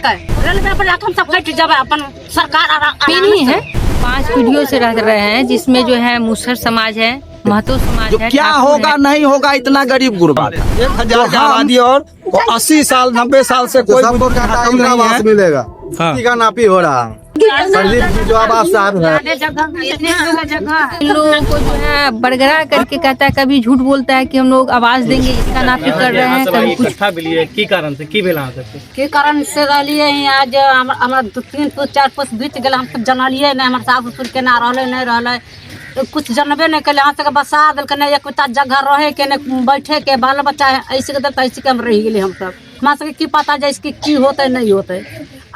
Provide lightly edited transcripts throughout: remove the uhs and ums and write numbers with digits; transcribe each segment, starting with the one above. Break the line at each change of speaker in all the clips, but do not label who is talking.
के रेलवे पर हम सब कट जावे अपन सरकार
नहीं है। 5 पीढ़ियों से रह रहे हैं, जिसमेम जो है मुसहर समाज है, महतो समाज है।
क्या होगा नहीं होगा इतना गरीब गुरबा 1000 की आबादी और 80 साल 90 साल से कोई
आवास मिलेगा।
का नापी हो रहा है। जो आवास साहब है
इन लोगों को जो है बरगरा करके कहता है, कभी झूठ बोलता है कि हम लोग आवाज देंगे, इसका नापी कर रहे हैं, कभी कुछ
की कारण से की भेला
के कारण से रहिए आज हमारा 3 पुस्त 4 पुस्त बीत गए, हम सब जनलिए नहीं, हमारे सास ससुर के ना रहले नहीं रहले, कुछ जनबे नहीं कले, यहाँ से बसा दिल नहीं, एक जगह रहे के नहीं बैठे के, बाल बच्चा ऐसे के देते ऐसे के हम रह गए। हम सब हमारा सबके की पता जाए इसकी की होते नहीं होते।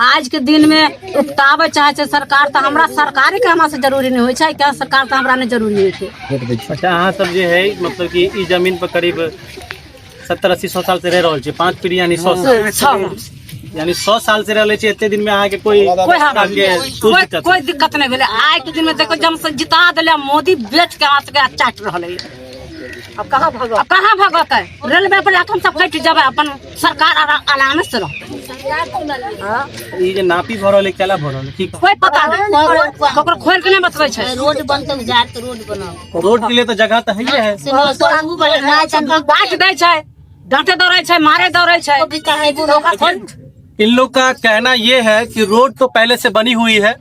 आज के दिन में उपटावे चाहे सरकार, तो हमरा सरकार के हमारे से जरूरी नहीं हो चाहे क्या, सरकार तो हमरा नहीं जरूरी है।
अच्छा, अहाँ सब जो है मतलब कि इस जमीन पर करीब 70-80-100 साल से रह रहे छे, 5 पीढ़ी यानी 100 साल, यानी 100 साल से रहे छे। इतने दिन में अहाँ के कोई
दिक्कत नहीं भेले। आज के दिन में देखो जब से जिता दिले मोदी बेच के हाथ के चाट रहले, अब कहाँ भगत है रेलवे पर हम सब कट जावे अपन सरकार आराम से रहते।
ये जे नापी भरल है केला भरल है ठीक
कोई पता नहीं, ककरो खोल के नहीं बतबै छै।
रोड बनते जात रोड बनाओ,
रोड के लिए तो जगह तो है
बाट दै छै, डांटे दौड़े छै, मारे दौड़े छै।
इन लोग का कहना ये है कि रोड तो पहले से बनी हुई है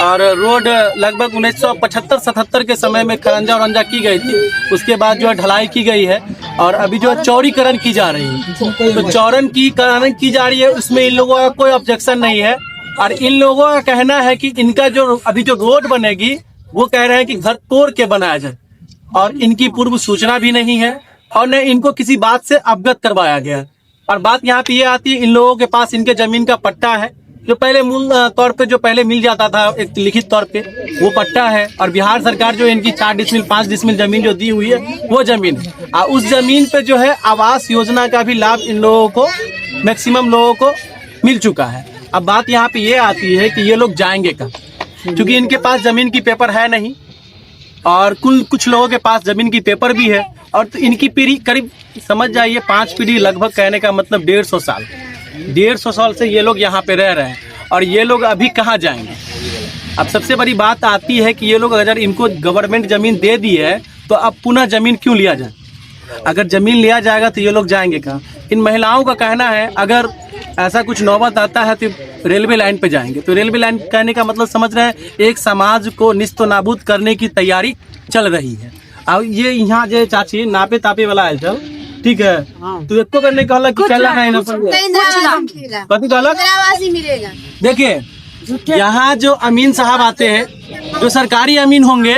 और रोड लगभग 1975-77 के समय में खरंजा उरंजा की गई थी, उसके बाद जो है ढलाई की गई है और अभी जो है चौड़ीकरण की जा रही है। तो चौड़ीकरण की जा रही है, उसमें इन लोगों का कोई ऑब्जेक्शन नहीं है। और इन लोगों का कहना है कि इनका जो अभी जो रोड बनेगी वो कह रहे हैं कि घर तोड़ के बनाया जाए, और इनकी पूर्व सूचना भी नहीं है और न इनको किसी बात से अवगत करवाया गया। और बात यहाँ पे ये आती है, इन लोगों के पास इनके जमीन का पट्टा है, जो पहले मूल तौर पे जो पहले मिल जाता था एक लिखित तौर पे, वो पट्टा है। और बिहार सरकार जो इनकी 4 डिसमिल 5 डिसमिल जमीन जो दी हुई है वो जमीन है। और उस जमीन पे जो है आवास योजना का भी लाभ इन लोगों को, मैक्सिमम लोगों को मिल चुका है। अब बात यहाँ पे ये आती है कि ये लोग जाएंगे कहाँ, क्योंकि इनके पास जमीन की पेपर है नहीं और कुछ लोगों के पास जमीन की पेपर भी है। और तो इनकी पीढ़ी करीब समझ जाइए 5 पीढ़ी, लगभग कहने का मतलब 150 साल, 150 साल से ये लोग यहाँ पे रह रहे हैं और ये लोग अभी कहाँ जाएंगे। अब सबसे बड़ी बात आती है कि ये लोग अगर इनको गवर्नमेंट जमीन दे दी है तो अब पुनः जमीन क्यों लिया जाए। अगर जमीन लिया जाएगा तो ये लोग जाएंगे कहाँ। इन महिलाओं का कहना है अगर ऐसा कुछ नौबत आता है तो रेलवे लाइन पे जाएंगे। तो रेलवे लाइन कहने का मतलब समझ रहे हैं, एक समाज को निस्तो नाबूद करने की तैयारी चल रही है। अब ये यहाँ जो चाची नापे तापे वाला है चल ठीक है, तो इसको करने कहला कि चला है ना कथी कहला। देखिए यहाँ जो अमीन साहब आते हैं, जो सरकारी अमीन होंगे,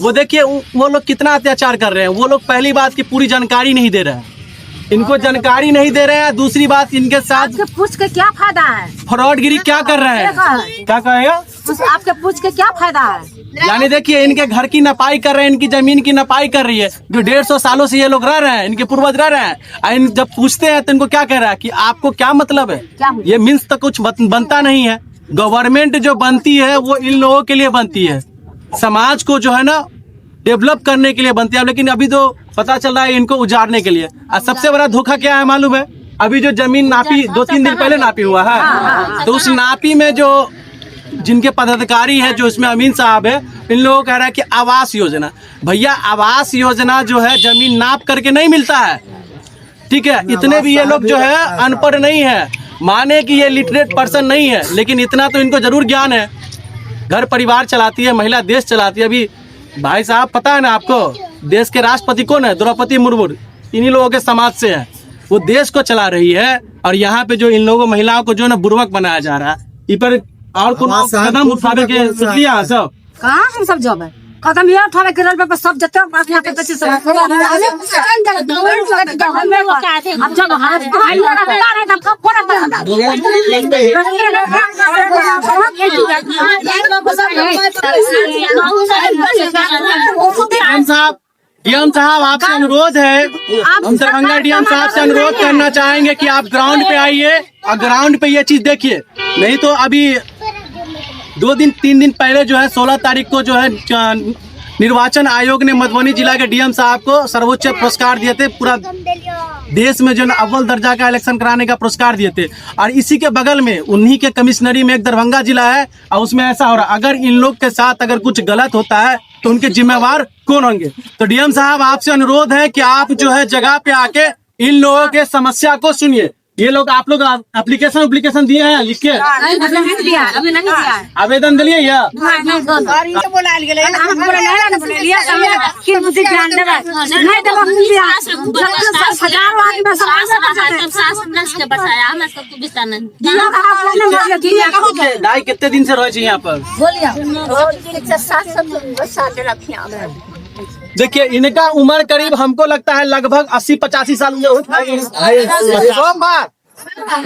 वो देखिए वो लोग कितना अत्याचार कर रहे हैं। वो लोग पहली बात की पूरी जानकारी नहीं दे रहे हैं, इनको जानकारी नहीं दे रहे हैं। दूसरी बात इनके साथ
पूछ के क्या फायदा है,
फ्रॉडगिरी क्या कर रहे हैं, क्या कहेगा
आपके पूछ के क्या फायदा है।
यानी देखिए इनके घर की नपाई कर रहे हैं, इनकी जमीन की नपाई कर रही है, जो 150 सालों से ये लोग रह रहे हैं, इनके पूर्वज रह रहे हैं। जब पूछते हैं तो इनको क्या कह रहा है कि आपको क्या मतलब है, ये मीन्स तो कुछ बनता नहीं है। गवर्नमेंट जो बनती है वो इन लोगों के लिए बनती है, समाज को जो है ना डेवलप करने के लिए बनती है, लेकिन अभी तो पता चल रहा है इनको उजाड़ने के लिए। और सबसे बड़ा धोखा क्या है मालूम है, अभी जो जमीन नापी 2-3 दिन पहले नापी हुआ है, तो उस नापी में जो जिनके पदाधिकारी है, जो इसमें अमीन साहब है, इन लोगों को कह रहा है कि आवास योजना। भैया आवास योजना जो है जमीन नाप करके नहीं मिलता है, ठीक है। इतने भी ये लोग जो है अनपढ़ नहीं है, माने कि ये लिटरेट पर्सन नहीं है, लेकिन इतना तो इनको जरूर ज्ञान है। घर परिवार चलाती है महिला, देश चलाती है। अभी भाई साहब पता है ना आपको, देश के राष्ट्रपति कौन है, द्रौपदी मुर्मू, इन्हीं लोगों के समाज से है, वो देश को चला रही है। और यहाँ पे जो इन लोगों महिलाओं को जो ना बुर्बक बनाया जा रहा है, इस पर और कदम उठाने के सोचिए सब।
कहाँ हम सब जब है कदम ये उठावे के रेलवे पे सब जते पास यहाँ पे अब जब
डीएम साहब आपसे अनुरोध है, हम दरभंगा डीएम साहब से अनुरोध करना चाहेंगे कि आप ग्राउंड पे आइए और ग्राउंड पे ये चीज देखिए। नहीं तो अभी 2-3 दिन पहले जो है 16 तारीख को जो है निर्वाचन आयोग ने मधुबनी जिला के डीएम साहब को सर्वोच्च पुरस्कार दिए थे, पूरा देश में जो है अव्वल दर्जा का इलेक्शन कराने का पुरस्कार दिए थे। और इसी के बगल में उन्हीं के कमिश्नरी में एक दरभंगा जिला है और उसमें ऐसा हो रहा, अगर इन लोग के साथ अगर कुछ गलत होता है तो उनके जिम्मेवार कौन होंगे? तो डीएम साहब आपसे अनुरोध है कि आप जो है जगह पे आके इन लोगों के समस्या को सुनिए। ये लोग आप लोग एप्लीकेशन दिए हैं लिख के,
अभी नहीं दिया है।
आवेदन दिए या दाई कितने दिन से रहे छी यहाँ पर? देखिए इनका उम्र करीब हमको लगता है लगभग 80-85 साल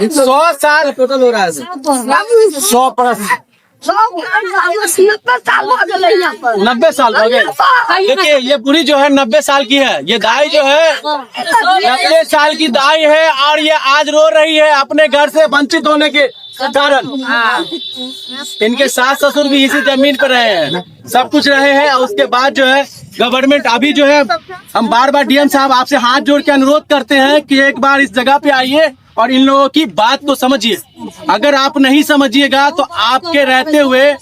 100 साल टोटल हो रहा है, 90 साल हो गए। देखिए ये पूरी जो है 90 साल की है, ये दाई जो है 90 साल की दाई है और ये आज रो रही है अपने घर से वंचित होने के कारण। इनके सास ससुर भी इसी जमीन पर रहे हैं, सब कुछ रहे हैं। और उसके बाद जो है गवर्नमेंट अभी जो है, हम बार बार डीएम साहब आपसे हाथ जोड़ के अनुरोध करते हैं कि एक बार इस जगह पे आइए और इन लोगों की बात को समझिए। अगर आप नहीं समझिएगा तो आपके रहते हुए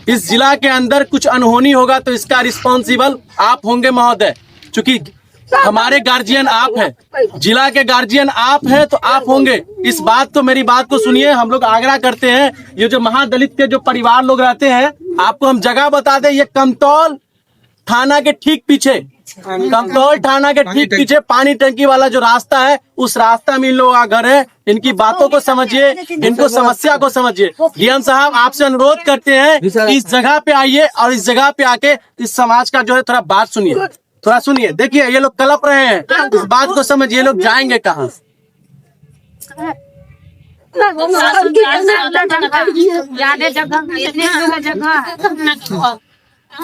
इस जिला के अंदर कुछ अनहोनी होगा तो इसका रिस्पॉन्सिबल आप होंगे महोदय, क्योंकि हमारे गार्जियन आप हैं, जिला के गार्जियन आप हैं तो आप होंगे। इस बात को, मेरी बात को सुनिए। हम लोग आग्रह करते हैं, ये जो महादलित के जो परिवार लोग रहते हैं, आपको हम जगह बता दें, ये कमतौल थाना के ठीक पीछे, कमतौल थाना के ठीक पीछे पानी टंकी वाला जो रास्ता है, उस रास्ता में इन लोगों का घर है। इनकी बातों को समझिए, इनको समस्या को समझिए। डीएम साहब आपसे अनुरोध करते हैं कि इस जगह पे आइए और इस जगह पे आके इस समाज का जो है थोड़ा बात सुनिए, थोड़ा सुनिए। देखिए ये लोग कलप रहे हैं, इस बात को समझिए, लोग जाएंगे कहाँ?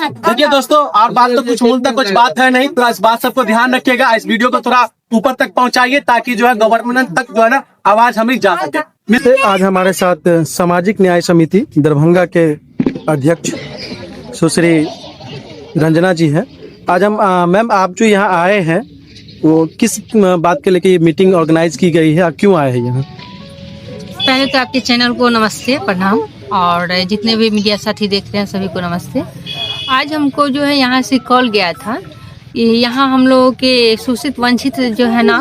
देखिए दोस्तों, और बात तो कुछ मूल तक कुछ बात है नहीं, तो इस बात सबको ध्यान रखिएगा। इस वीडियो को थोड़ा ऊपर तक पहुंचाइए ताकि जो है गवर्नमेंट तक जो है ना आवाज हमें जा सके। आज हमारे साथ सामाजिक न्याय समिति दरभंगा के अध्यक्ष सुश्री रंजना जी है। आज हम मैम, आप जो यहाँ आए हैं वो किस बात के लेके ये मीटिंग ऑर्गेनाइज की गई है और क्यों आए हैं यहाँ?
पहले तो आपके चैनल को नमस्ते, प्रणाम, और जितने भी मीडिया साथी देख रहे हैं सभी को नमस्ते। आज हमको जो है यहाँ से कॉल गया था, यहाँ हम लोगों के शोषित वंचित जो है ना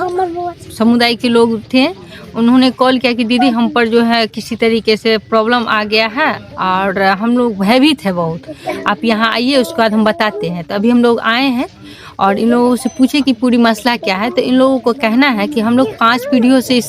समुदाय के लोग थे, उन्होंने कॉल किया कि दीदी हम पर जो है किसी तरीके से प्रॉब्लम आ गया है और हम लोग भयभीत है बहुत, आप यहाँ आइए उसके बाद हम बताते हैं। तो अभी हम लोग आए हैं और इन लोगों से पूछे कि पूरी मसला क्या है। तो इन लोगों को कहना है कि हम लोग 5 पीढ़ियों से, इस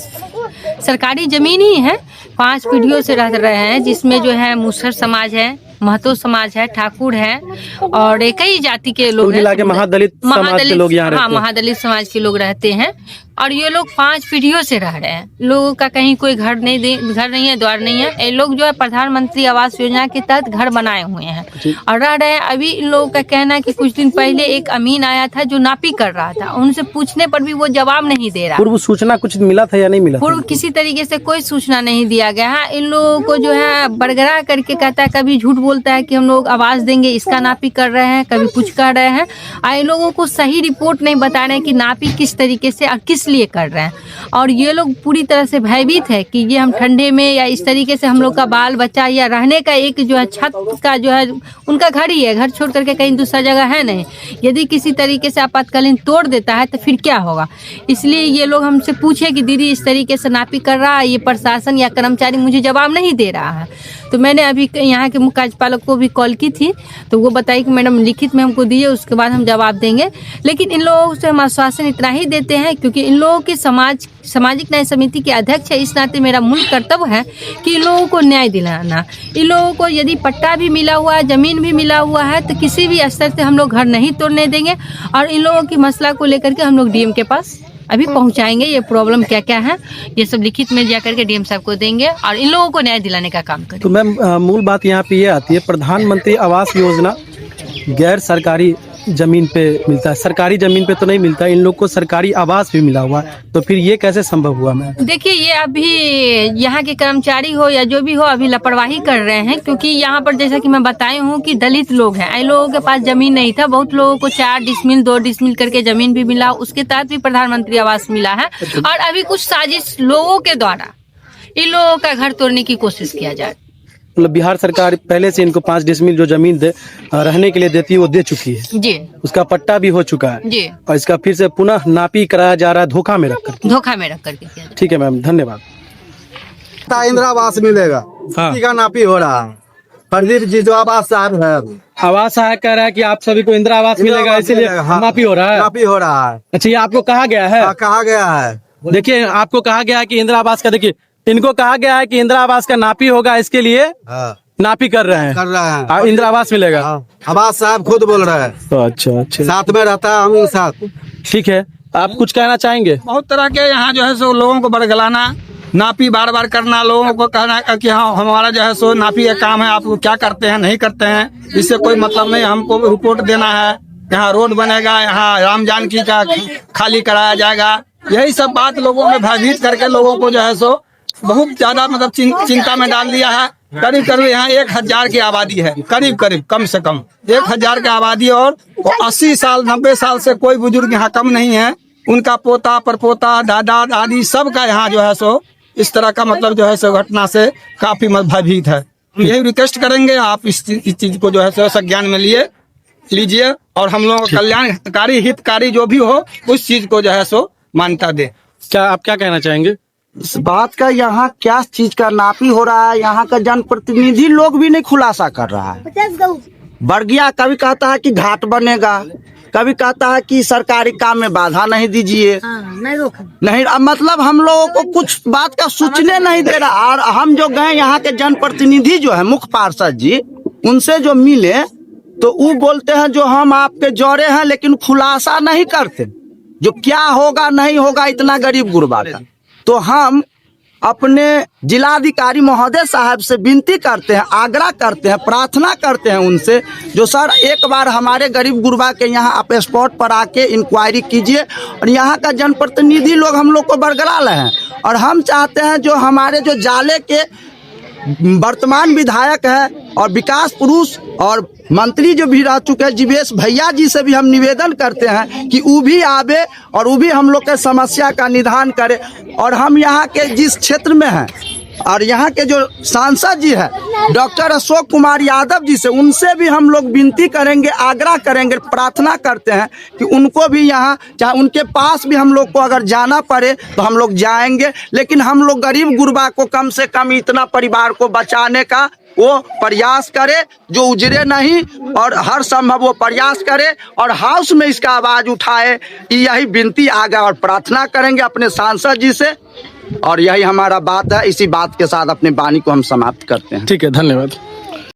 सरकारी ज़मीन ही है, 5 पीढ़ियों से रह रहे हैं, जिसमें जो है मुसहर समाज है, महतो समाज है, ठाकुर है और कई जाति के लोग हैं,
महादलित समाज के लोग यहाँ रहते हैं।
महादलित समाज के लोग रहते हैं और ये लोग 5 पीढ़ियों से रह रहे हैं। लोगों का कहीं कोई घर नहीं है, द्वार नहीं है। ये लोग जो है प्रधानमंत्री आवास योजना के तहत घर बनाए हुए हैं और रह रहे हैं। अभी इन लोगों का कहना है कि कुछ दिन पहले एक अमीन आया था जो नापी कर रहा था, उनसे पूछने पर भी वो जवाब नहीं दे रहा।
पूर्व सूचना कुछ मिला था या नहीं मिला?
पूर्व किसी तरीके से कोई सूचना नहीं दिया गया है। इन लोगों को जो है बरगरा करके कहता है, कभी झूठ बोलता है कि हम लोग आवाज देंगे, इसका नापी कर रहे हैं, कभी कुछ कर रहे हैं। और इन लोगों को सही रिपोर्ट नहीं बता रहे हैं कि नापी किस तरीके से और किस लिए कर रहे हैं। और ये लोग पूरी तरह से भयभीत है कि ये हम ठंडे में या इस तरीके से हम लोग का बाल बच्चा या रहने का एक जो है छत का जो है उनका घर ही है, घर छोड़ करके कहीं दूसरा जगह है नहीं। यदि किसी तरीके से आपातकालीन तोड़ देता है तो फिर क्या होगा? इसलिए ये लोग हमसे पूछे कि दीदी इस तरीके से नापी कर रहा है, ये प्रशासन या कर्मचारी मुझे जवाब नहीं दे रहा है। तो मैंने अभी यहाँ के मुख्य कार्यपालक को भी कॉल की थी, तो वो बताई कि मैडम लिखित में हमको दीजिए, उसके बाद हम जवाब देंगे। लेकिन इन लोगों से हम आश्वासन इतना ही देते हैं, क्योंकि इन लोगों की सामाजिक न्याय समिति के अध्यक्ष है, इस नाते मेरा मूल कर्तव्य है कि इन लोगों को न्याय दिलाना। इन लोगों को यदि पट्टा भी मिला हुआ है, ज़मीन भी मिला हुआ है, तो किसी भी स्तर से हम लोग घर नहीं तोड़ने देंगे। और इन लोगों की मसला को लेकर के हम लोग डीएम के पास अभी पहुंचाएंगे, ये प्रॉब्लम क्या क्या है ये सब लिखित में जाकर के डीएम साहब को देंगे और इन लोगों को न्याय दिलाने का काम करेंगे।
तो मैम, मूल बात यहाँ पे ये आती है, प्रधानमंत्री आवास योजना गैर सरकारी
जमीन पे मिलता है, सरकारी जमीन पे तो नहीं मिलता, इन लोग को सरकारी आवास भी मिला हुआ है, तो फिर ये कैसे संभव हुआ मैम?
देखिए, ये अभी यहाँ के कर्मचारी हो या जो भी हो अभी लापरवाही कर रहे हैं, क्योंकि यहाँ पर जैसा कि मैं बताई हूँ कि दलित लोग हैं, इन लोगों के पास जमीन नहीं था। बहुत लोगों को 4 डिसमिल 2 डिसमिल करके जमीन भी मिला, उसके तहत भी प्रधानमंत्री आवास मिला है। और अभी कुछ साजिश लोगों के द्वारा इन लोगों का घर तोड़ने की कोशिश किया जाए।
मतलब बिहार सरकार पहले से इनको 5 डिसमिल जो जमीन रहने के लिए देती है वो दे चुकी है
जी,
उसका पट्टा भी हो चुका है
जी,
और इसका फिर से पुनः नापी कराया जा रहा है धोखा में रखकर।
धोखा में रख करके किया जाए।
ठीक है मैम, धन्यवाद।
इंदिरा आवास मिलेगा,
हाँ।
इसी का नापी हो रहा है। प्रदीप जी जो आवास साहब है,
आवास सहायक कह रहा है कि आप सभी को इंदिरा आवास मिलेगा, इसीलिए
हाँ।
नापी हो रहा है।
नापी हो रहा है।
अच्छा, ये आपको कहा गया है?
हाँ, कहा गया है।
देखिए, आपको कहा गया है कि इंदिरा आवास का, देखिए इनको कहा गया है कि इंदिरा आवास का नापी होगा, इसके लिए
हाँ,
नापी कर रहे हैं।
कर रहे हैं।
इंदिरा आवास मिलेगा।
हाँ, आवास साहब खुद बोल रहे हैं।
अच्छा,
साथ में रहता है, हम साथ।
ठीक है, आप कुछ कहना चाहेंगे?
बहुत तरह के यहाँ जो है सो लोगों को बरगलाना, नापी बार बार करना, लोगों को कहना कि हाँ हमारा जो है सो नापी का काम है, आप क्या करते हैं नहीं करते हैं, इससे कोई मतलब नहीं। हमको रिपोर्ट देना है, यहाँ रोड बनेगा, यहाँ राम जानकी का खाली कराया जाएगा, यही सब बात लोगों में भयभीत करके लोगों को जो है सो बहुत ज्यादा मतलब चिंता में डाल दिया है। करीब करीब यहाँ 1000 की आबादी है, करीब करीब कम से कम 1000 की आबादी, और 80 साल 90 साल से कोई बुजुर्ग यहाँ कम नहीं है। उनका पोता परपोता दादा दादी सबका यहाँ जो है सो इस तरह का मतलब जो है सो घटना से काफी भयभीत है। हम यही रिक्वेस्ट करेंगे, आप इस चीज को जो है सो संज्ञान में लीजिए और हम लोगों को कल्याणकारी हितकारी जो भी हो उस चीज को जो है सो मान्यता दे।
क्या आप क्या कहना चाहेंगे
इस बात का? यहाँ क्या चीज का नापी हो रहा है, यहाँ का जनप्रतिनिधि लोग भी नहीं खुलासा कर रहा है। बरगिया कभी कहता है कि घाट बनेगा, कभी कहता है कि सरकारी काम में बाधा नहीं दीजिए, नहीं मतलब हम लोगों को कुछ बात का सोचने नहीं दे रहा। और हम जो गए यहाँ के जनप्रतिनिधि जो है मुख्य पार्षद जी, उनसे जो मिले तो वो बोलते हैं जो हम आपके जोड़े हैं, लेकिन खुलासा नहीं करते जो क्या होगा नहीं होगा इतना गरीब गुरबा का। तो हम अपने जिलाधिकारी महोदय साहब से विनती करते हैं, आग्रह करते हैं, प्रार्थना करते हैं उनसे जो सर एक बार हमारे गरीब गुरबा के यहाँ आप स्पॉट पर आके इंक्वायरी कीजिए। और यहाँ का जनप्रतिनिधि लोग हम लोग को बरगला रहे हैं, और हम चाहते हैं जो हमारे जो जाले के वर्तमान विधायक है और विकास पुरुष और मंत्री जो भी रह चुके हैं जीवेश भैया जी से भी हम निवेदन करते हैं कि वो भी आवे और वो भी हम लोग के समस्या का निदान करे। और हम यहाँ के जिस क्षेत्र में हैं और यहाँ के जो सांसद जी है डॉक्टर अशोक कुमार यादव जी से, उनसे भी हम लोग विनती करेंगे, आग्रह करेंगे, प्रार्थना करते हैं कि उनको भी यहाँ, चाहे उनके पास भी हम लोग को अगर जाना पड़े तो हम लोग जाएंगे, लेकिन हम लोग गरीब गुरबा को कम से कम इतना परिवार को बचाने का वो प्रयास करे जो उजरे नहीं, और हर संभव वो प्रयास करे और हाउस में इसका आवाज उठाए। यही विनती आगे और प्रार्थना करेंगे अपने सांसद जी से, और यही हमारा बात है। इसी बात के साथ अपने वाणी को हम समाप्त करते हैं।
ठीक है, धन्यवाद।